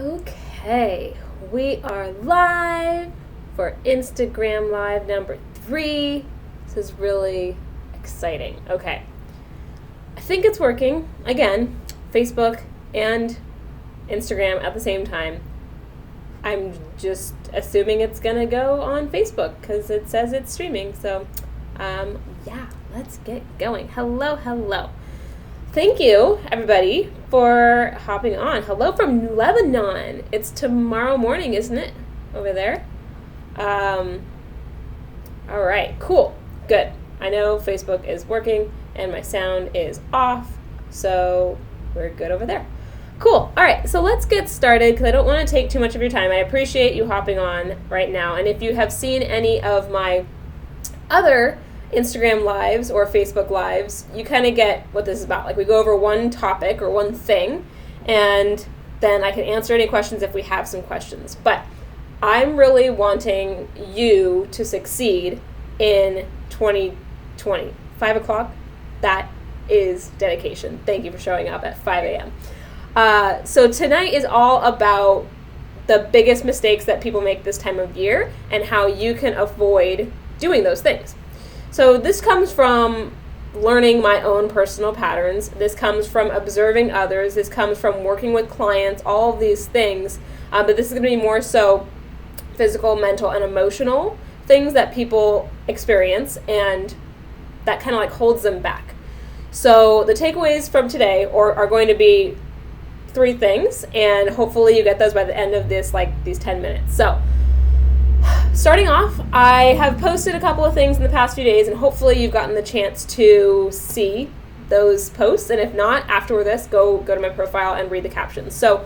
Okay, we are live for Instagram Live number 3. This is really exciting. Okay, I think it's working. Again, Facebook and Instagram at the same time. I'm just assuming it's going to go on Facebook because it says it's streaming. So, yeah, let's get going. Hello. Thank you, everybody, for hopping on. Hello from Lebanon. It's tomorrow morning, isn't it? Over there. All right, cool. Good. I know Facebook is working and my sound is off, so we're good over there. Cool. All right, so let's get started because I don't want to take too much of your time. I appreciate you hopping on right now. And if you have seen any of my other Instagram lives or Facebook lives, you kind of get what this is about. Like, we go over one topic or one thing, and then I can answer any questions if we have some questions. But I'm really wanting you to succeed in 2020. 5 o'clock, that is dedication. Thank you for showing up at 5 a.m. So tonight is all about the biggest mistakes that people make this time of year and how you can avoid doing those things. So this comes from learning my own personal patterns. This comes from observing others. This comes from working with clients, all of these things. But this is going to be more so physical, mental, and emotional things that people experience, and that kind of like holds them back. So the takeaways from today are going to be 3 things, and hopefully you get those by the end of this, like these 10 minutes. So starting off, I have posted a couple of things in the past few days, and hopefully you've gotten the chance to see those posts. And if not, after this, go to my profile and read the captions. So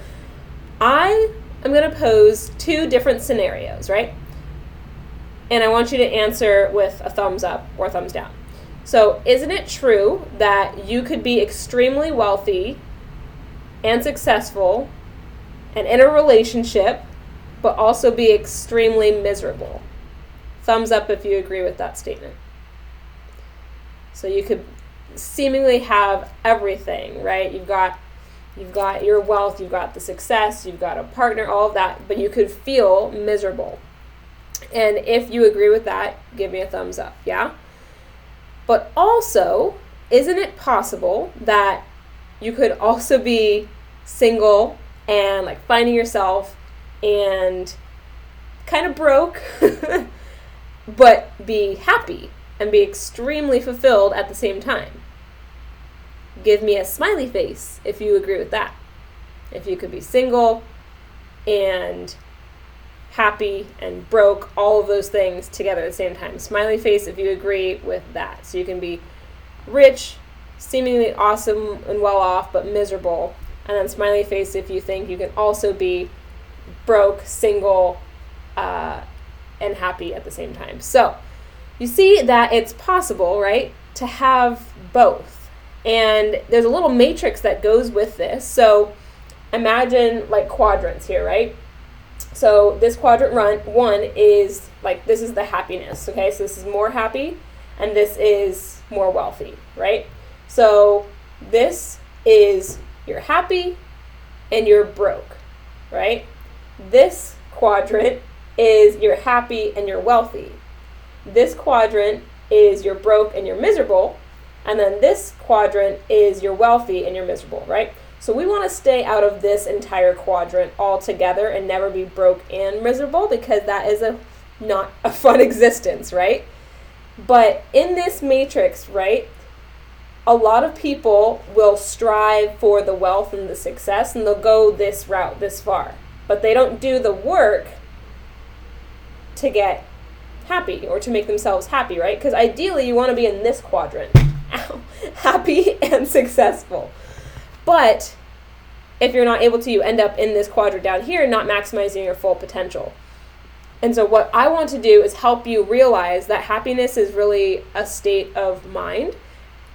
I am going to pose 2 different scenarios, right? And I want you to answer with a thumbs up or a thumbs down. So isn't it true that you could be extremely wealthy and successful and in a relationship, but also be extremely miserable? Thumbs up if you agree with that statement. So you could seemingly have everything, right? You've got your wealth, you've got the success, you've got a partner, all of that, but you could feel miserable. And if you agree with that, give me a thumbs up, yeah? But also, isn't it possible that you could also be single and like finding yourself and kind of broke, but be happy and be extremely fulfilled at the same time? Give me a smiley face if you agree with that. If you could be single and happy and broke, all of those things together at the same time. Smiley face if you agree with that. So you can be rich, seemingly awesome and well off, but miserable. And then smiley face if you think you can also be broke, single, and happy at the same time. So you see that it's possible, right, to have both. And there's a little matrix that goes with this. So imagine like quadrants here, right? So this quadrant 1 is like, this is the happiness, okay? So this is more happy, and this is more wealthy, right? So this is you're happy and you're broke, right? This quadrant is you're happy and you're wealthy. This quadrant is you're broke and you're miserable. And then this quadrant is you're wealthy and you're miserable, right? So we want to stay out of this entire quadrant altogether and never be broke and miserable, because that is not a fun existence, right? But in this matrix, right, a lot of people will strive for the wealth and the success, and they'll go this route this far, but they don't do the work to get happy or to make themselves happy, right? Because ideally you want to be in this quadrant, happy and successful. But if you're not able to, you end up in this quadrant down here, not maximizing your full potential. And so what I want to do is help you realize that happiness is really a state of mind.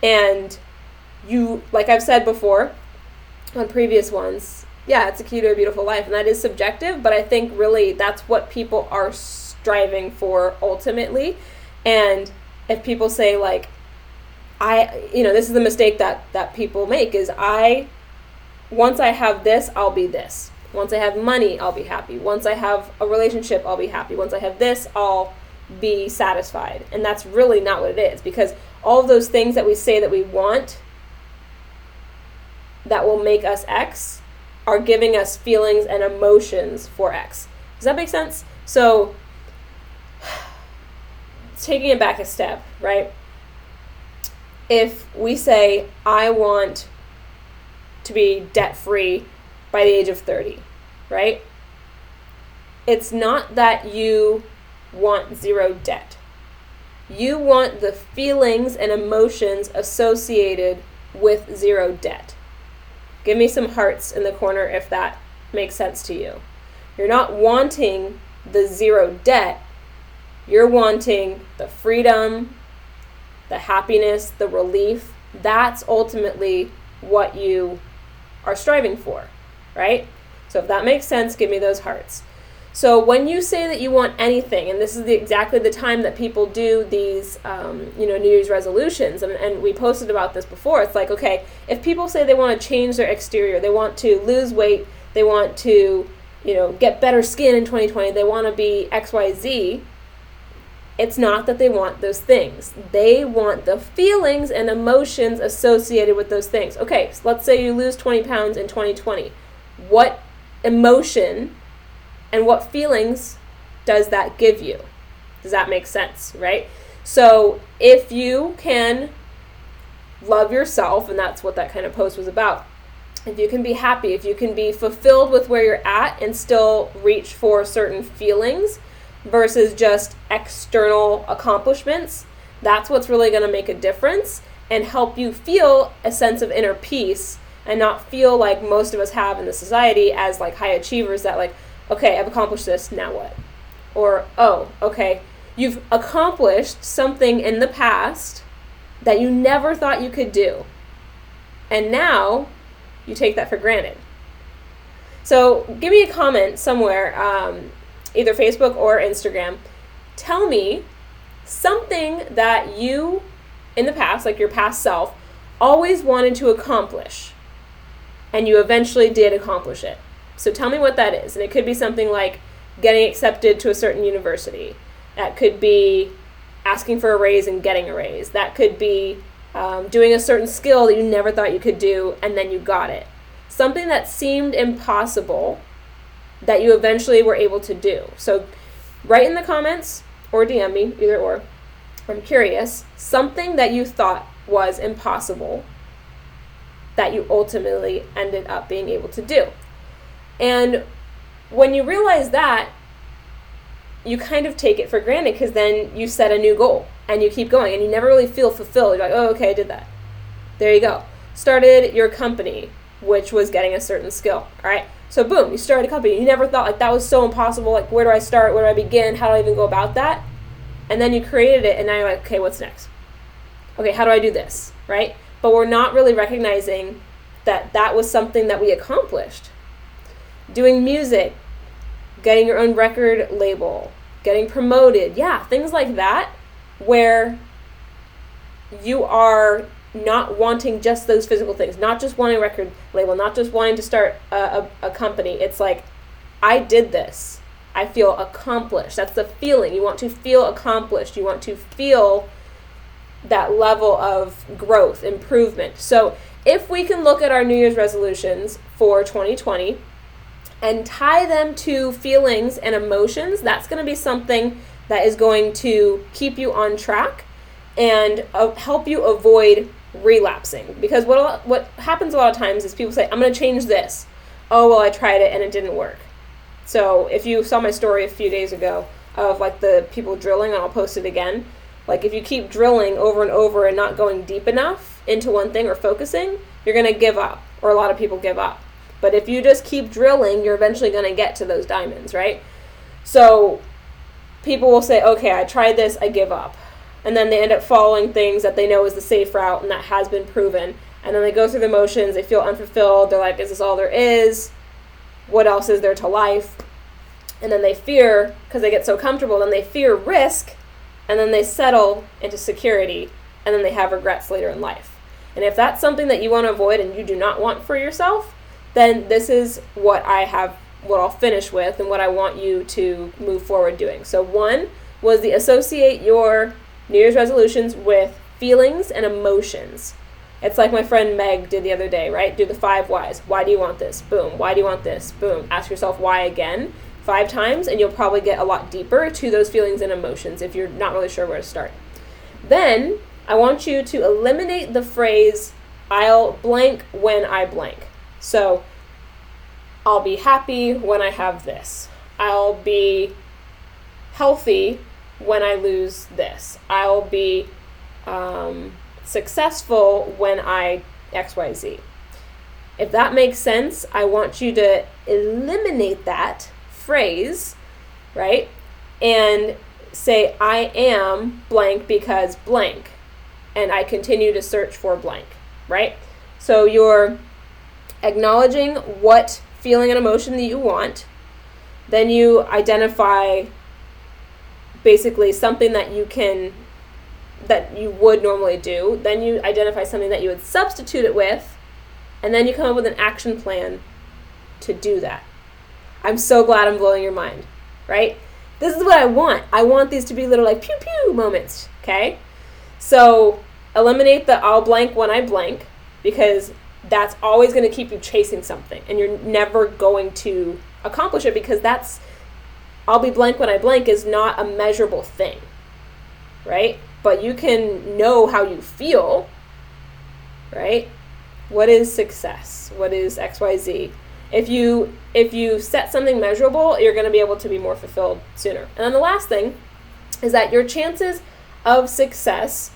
And you, like I've said before on previous ones, yeah, it's a key to a beautiful life. And that is subjective, but I think really that's what people are striving for ultimately. And if people say like, this is the mistake that people make is once I have this, I'll be this. Once I have money, I'll be happy. Once I have a relationship, I'll be happy. Once I have this, I'll be satisfied. And that's really not what it is, because all of those things that we say that we want that will make us X are giving us feelings and emotions for X. Does that make sense? So, taking it back a step, right? If we say, I want to be debt-free by the age of 30, right? It's not that you want zero debt. You want the feelings and emotions associated with zero debt. Give me some hearts in the corner if that makes sense to you. You're not wanting the zero debt. You're wanting the freedom, the happiness, the relief. That's ultimately what you are striving for, right? So if that makes sense, give me those hearts. So when you say that you want anything, and this is exactly the time that people do these, New Year's resolutions, and we posted about this before. It's like, okay, if people say they want to change their exterior, they want to lose weight, they want to, get better skin in 2020, they want to be XYZ, it's not that they want those things. They want the feelings and emotions associated with those things. Okay, so let's say you lose 20 pounds in 2020. What emotion and what feelings does that give you? Does that make sense, right? So if you can love yourself, and that's what that kind of post was about, if you can be happy, if you can be fulfilled with where you're at and still reach for certain feelings versus just external accomplishments, that's what's really going to make a difference and help you feel a sense of inner peace and not feel like most of us have in the society as like high achievers that like, okay, I've accomplished this, now what? Or, oh, okay, you've accomplished something in the past that you never thought you could do. And now you take that for granted. So give me a comment somewhere, either Facebook or Instagram. Tell me something that you, in the past, like your past self, always wanted to accomplish, and you eventually did accomplish it. So tell me what that is. And it could be something like getting accepted to a certain university. That could be asking for a raise and getting a raise. That could be doing a certain skill that you never thought you could do, and then you got it. Something that seemed impossible that you eventually were able to do. So write in the comments or DM me, either or. I'm curious. Something that you thought was impossible that you ultimately ended up being able to do. And when you realize that, you kind of take it for granted, because then you set a new goal and you keep going and you never really feel fulfilled. You're like, oh, okay, I did that. There you go. Started your company, which was getting a certain skill. All right. So boom, you started a company. You never thought like that was so impossible. Like, where do I start? Where do I begin? How do I even go about that? And then you created it, and now you're like, okay, what's next? Okay, how do I do this? Right? But we're not really recognizing that that was something that we accomplished. Doing music, getting your own record label, getting promoted. Yeah, things like that, where you are not wanting just those physical things, not just wanting a record label, not just wanting to start a company. It's like, I did this. I feel accomplished. That's the feeling. You want to feel accomplished. You want to feel that level of growth, improvement. So if we can look at our New Year's resolutions for 2020 and tie them to feelings and emotions, that's going to be something that is going to keep you on track and help you avoid relapsing. Because what happens a lot of times is people say, I'm going to change this. Oh, well, I tried it and it didn't work. So if you saw my story a few days ago of like the people drilling, and I'll post it again, like if you keep drilling over and over and not going deep enough into one thing or focusing, you're going to give up, or a lot of people give up. But if you just keep drilling, you're eventually going to get to those diamonds, right? So people will say, okay, I tried this, I give up. And then they end up following things that they know is the safe route and that has been proven. And then they go through the motions, they feel unfulfilled, they're like, is this all there is? What else is there to life? And then they fear, because they get so comfortable, then they fear risk, and then they settle into security, and then they have regrets later in life. And if that's something that you want to avoid and you do not want for yourself, then this is what I have I'll finish with and what I want you to move forward doing. So 1 was the associate your New Year's resolutions with feelings and emotions. It's like my friend Meg did the other day, right? Do the 5 whys. Why do you want this? Boom. Why do you want this? Boom. Ask yourself why again 5 times, and you'll probably get a lot deeper to those feelings and emotions if you're not really sure where to start. Then I want you to eliminate the phrase, I'll blank when I blank. So I'll be happy when I have this. I'll be healthy when I lose this. I'll be successful when I XYZ. If that makes sense, I want you to eliminate that phrase, right? And say, I am blank because blank. And I continue to search for blank, right? So you're acknowledging what feeling and emotion that you want. Then you identify basically something that you would normally do. Then you identify something that you would substitute it with, and then you come up with an action plan to do that. I'm so glad I'm blowing your mind, right? This is what I want. I want these to be little like pew pew moments, okay? So eliminate the I'll blank when I blank, because that's always going to keep you chasing something, and you're never going to accomplish it, because that's I'll be blank when I blank is not a measurable thing, right? But you can know how you feel, right? What is success? What is XYZ? If you set something measurable, you're going to be able to be more fulfilled sooner. And then the last thing is that your chances of success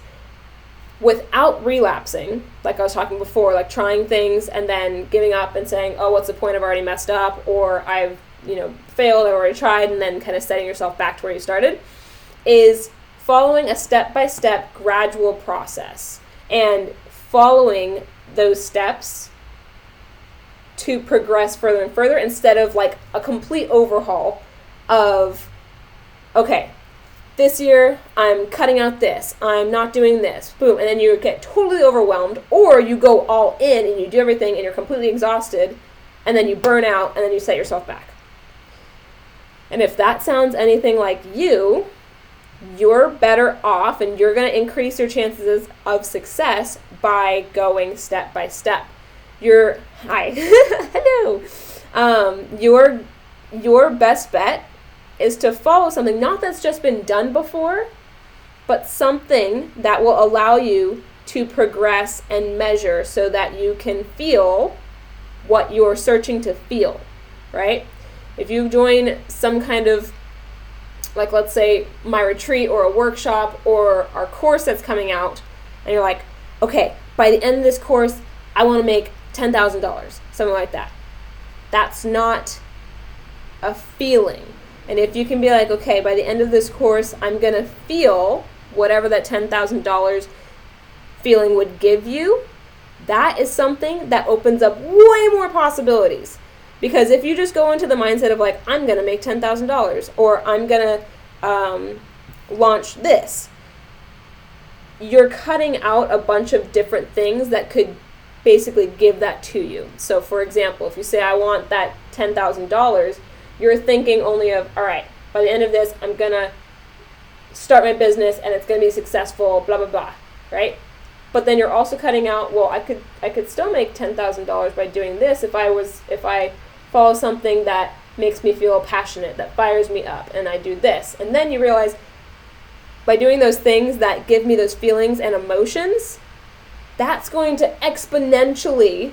without relapsing, like I was talking before, like trying things and then giving up and saying, oh, what's the point? I've already messed up, or I've failed, I've already tried, and then kind of setting yourself back to where you started, is following a step-by-step gradual process and following those steps to progress further and further, instead of like a complete overhaul of, okay, this year I'm cutting out this, I'm not doing this, boom, and then you get totally overwhelmed, or you go all in and you do everything and you're completely exhausted, and then you burn out and then you set yourself back. And if that sounds anything like you're better off, and you're going to increase your chances of success by going step by step. Hello. Your best bet is to follow something, not that's just been done before, but something that will allow you to progress and measure so that you can feel what you're searching to feel, right? If you join some kind of, like, let's say my retreat or a workshop or our course that's coming out, and you're like, okay, by the end of this course, I want to make $10,000, something like that. That's not a feeling. And if you can be like, okay, by the end of this course, I'm going to feel whatever that $10,000 feeling would give you, that is something that opens up way more possibilities. Because if you just go into the mindset of like, I'm going to make $10,000, or I'm going to launch this, you're cutting out a bunch of different things that could basically give that to you. So for example, if you say, I want that $10,000, you're thinking only of, all right, by the end of this, I'm going to start my business and it's going to be successful, blah, blah, blah, right? But then you're also cutting out, well, I could still make $10,000 by doing this if I follow something that makes me feel passionate, that fires me up, and I do this. And then you realize, by doing those things that give me those feelings and emotions, that's going to exponentially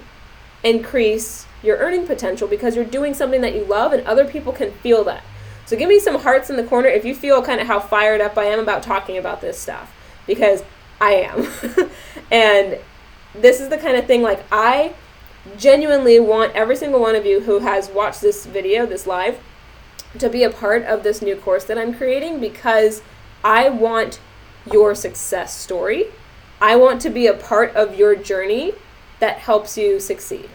increase your earning potential, because you're doing something that you love and other people can feel that. So give me some hearts in the corner if you feel kind of how fired up I am about talking about this stuff, because I am. And this is the kind of thing, like, I genuinely want every single one of you who has watched this video, this live, to be a part of this new course that I'm creating, because I want your success story. I want to be a part of your journey that helps you succeed.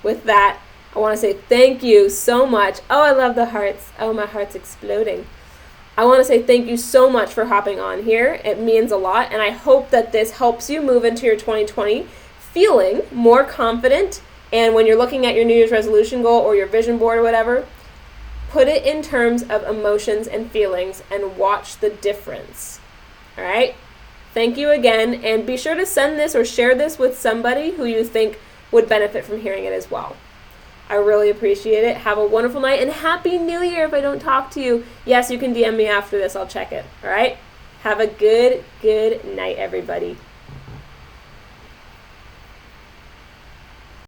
With that, I want to say thank you so much. Oh, I love the hearts. Oh, my heart's exploding. I want to say thank you so much for hopping on here. It means a lot, and I hope that this helps you move into your 2020 feeling more confident And when you're looking at your New Year's resolution goal or your vision board or whatever, put it in terms of emotions and feelings and watch the difference. All right? Thank you again, and be sure to send this or share this with somebody who you think would benefit from hearing it as well. I really appreciate it. Have a wonderful night, and Happy New Year if I don't talk to you. Yes, you can DM me after this. I'll check it. All right? Have a good night, everybody.